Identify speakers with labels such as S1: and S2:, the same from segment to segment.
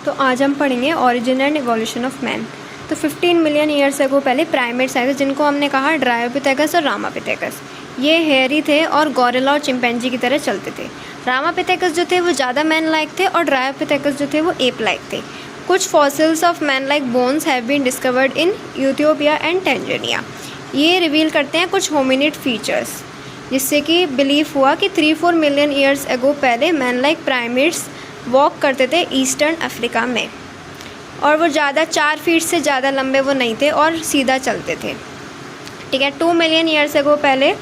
S1: तो आज हम पढ़ेंगे origin and evolution of man. तो 15 मिलियन ईयर्स अगो पहले प्राइमेट्स आए थे, जिनको हमने कहा ड्रायोपिथेकस और रामापिथेकस। ये हेयरी थे और गोरिल्ला और चिंपैंजी की तरह चलते थे। रामापिथेकस जो थे वो ज़्यादा मैन लाइक थे और ड्रायोपिथेकस जो थे वो एप लाइक थे। कुछ fossils of man like bones have been discovered in Ethiopia and Tanzania. ये रिवील करते हैं कुछ होमिनिड फीचर्स, जिससे कि बिलीव हुआ कि 3-4 मिलियन ईयर्स अगो पहले मैन लाइक प्राइमेट्स वॉक करते थे ईस्टर्न अफ्रीका में, और वो ज़्यादा 4 फीट से ज़्यादा लंबे वो नहीं थे और सीधा चलते थे। ठीक है, 2 मिलियन ईयर्स अगो पहले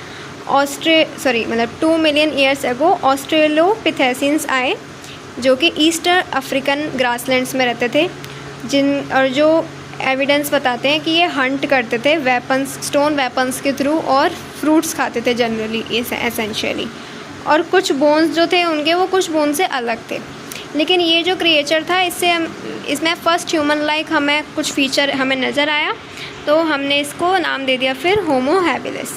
S1: 2 मिलियन ईयर्स अगो ऑस्ट्रेलोपिथेसियंस आए, जो कि ईस्टर्न अफ्रीकन ग्रासलैंड्स में रहते थे, और जो एविडेंस बताते हैं कि ये हंट करते थे वेपन्स, स्टोन वेपन्स के थ्रू, और फ्रूट्स खाते थे जनरली एसेंशियली। और कुछ बोन्स जो थे उनके, वो कुछ बोन से अलग थे। लेकिन ये जो क्रिएचर था, इसमें फर्स्ट ह्यूमन लाइक हमें कुछ फीचर हमें नज़र आया, तो हमने इसको नाम दे दिया फिर होमो हैबिलिस।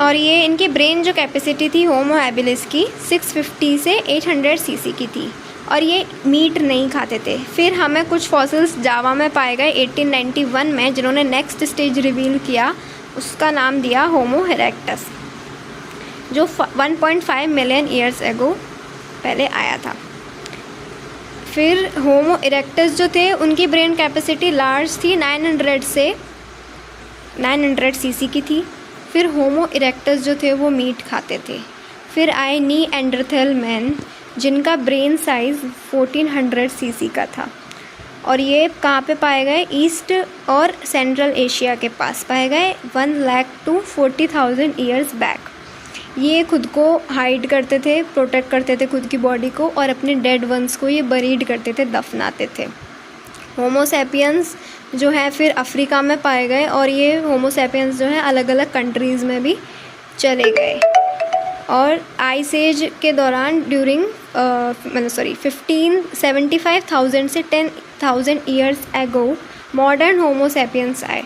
S1: और ये इनकी ब्रेन जो कैपेसिटी थी होमो हैबिलिस की 650 से 800 सीसी की थी, और ये मीट नहीं खाते थे। फिर हमें कुछ फॉसिल्स जावा में पाए गए 1891 में, जिन्होंने नेक्स्ट स्टेज रिवील किया, उसका नाम दिया होमो इरेक्टस, जो 1.5 मिलियन ईयर्स अगो पहले आया था। फिर होमो इरेक्टस जो थे उनकी ब्रेन कैपेसिटी लार्ज थी, 900 से 900 सीसी की थी। फिर होमो इरेक्टस जो थे वो मीट खाते थे। फिर आए नीएंडरथल मैन, जिनका ब्रेन साइज़ 1400 सीसी का था, और ये कहाँ पे पाए गए? ईस्ट और सेंट्रल एशिया के पास पाए गए 1 लाख to 40,000 ईयर्स बैक। ये खुद को हाइड करते थे, प्रोटेक्ट करते थे खुद की बॉडी को, और अपने डेड वंस को ये बरीड करते थे, दफनाते थे। होमो सैपियंस जो है फिर अफ्रीका में पाए गए, और ये होमो सैपियंस जो है अलग अलग कंट्रीज़ में भी चले गए। और आइस एज के दौरान ड्यूरिंग 75,000 से 10,000 years ago modern Homo sapiens आए,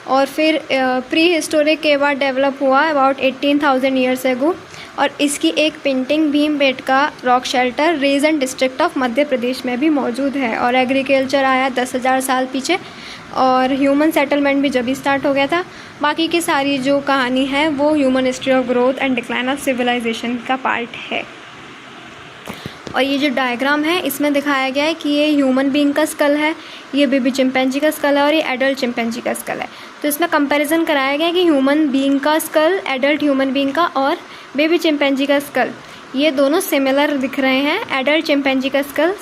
S1: और फिर प्री हिस्टोरिक के बाद डेवलप हुआ अबाउट 18,000 ईयर्स एगो। और इसकी एक painting Bhimbetka rock shelter region district of Madhya Pradesh में भी मौजूद है। और एग्रीकल्चर आया 10,000 साल पीछे, और ह्यूमन सेटलमेंट भी जब ही स्टार्ट हो गया था। बाकी की सारी जो कहानी है वो human history of growth and decline of civilisation का पार्ट है। और ये जो डायग्राम है इसमें दिखाया गया है कि ये ह्यूमन बीइंग का स्कल है, ये बेबी चिंपैंजी का स्कल है, और ये एडल्ट चिंपैंजी का स्कल है। तो इसमें कंपैरिजन कराया गया कि ह्यूमन बीइंग का स्कल, एडल्ट ह्यूमन बीइंग का, और बेबी चिंपैंजी का स्कल, ये दोनों सिमिलर दिख रहे हैं। एडल्ट चिंपैंजी का स्कल